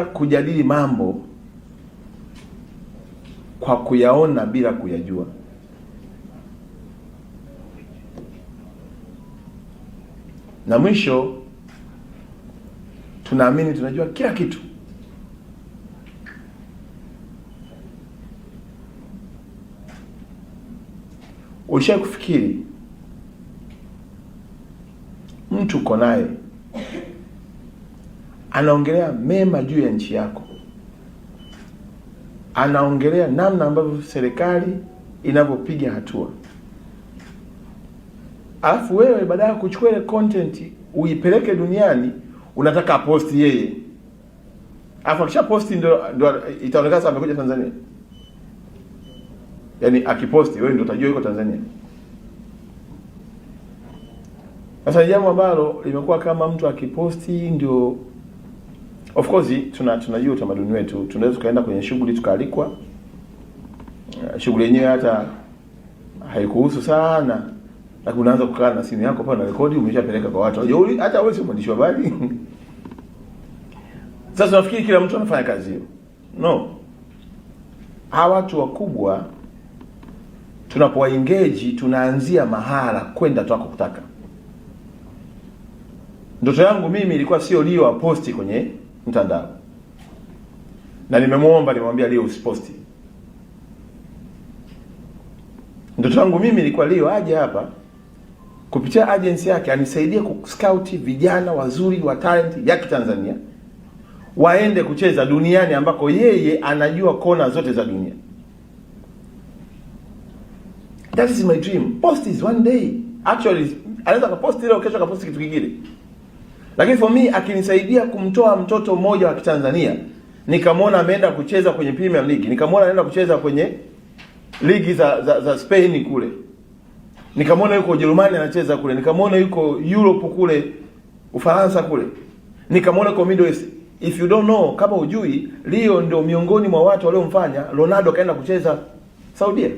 Kujadili mambo kwa kuyaona bila kuyajua. Na mwisho tunaamini tunajua kila kitu. Ulishawahi kufikiri mtu uko naye anaongelea mema juu ya nchi yako, anaongelea namna ambavyo serikali inavyopiga hatua, alafu wewe baada ya kuchukua ile content uipeleke duniani unataka posti yeye, alafu akisha posti ndio itaonekana sasa amekuja Tanzania? Yaani akiposti wewe ndio utajua yuko Tanzania. Sasa jambo ambalo limekuwa kama mtu akiposti ndio. Of course tunajua utamaduni wetu, tunaweza tukaenda kwenye shughuli tukaalikwa, shughuli yenyewe hata haikuhusu sana, lakini unaanza kukaa na simu yako pale na rekodi umeshapeleka kwa watu. Hata wewe si mwandishi wa habari. Sasa nafikiri kila mtu anafanya kazi hiyo. No. Hawa watu wakubwa tunapowaengage tunaanzia mahala kwenda twako kutaka. Ndoto yangu mimi ilikuwa sio Leo aposti kwenye mtandao. Na nimemwambia Leo usiposti. Ndoto yangu mimi ilikuwa Leo aje hapa kupitia agency yake anisaidie kuscout vijana wazuri wa talent ya Kitanzania waende kucheza duniani ambako yeye anajua kona zote za dunia. That is my dream. Post is one day. Actually, anaweza kupost leo kesho akaposti kitu kingine. Lakini for me akinisaidia kumtoa mtoto mmoja wa Kitanzania, nikamwona ameenda kucheza kwenye Premier League, nikamwona anaenda kucheza kwenye ligi za Spain kule, nikamwona yuko Ujerumani anacheza kule, nikamwona yuko Europe kule, Ufaransa kule, nikamwona kwa Middle East. If you don't know, kama hujui, Leo ndio miongoni mwa watu waliomfanya Ronaldo kaenda kucheza Saudi.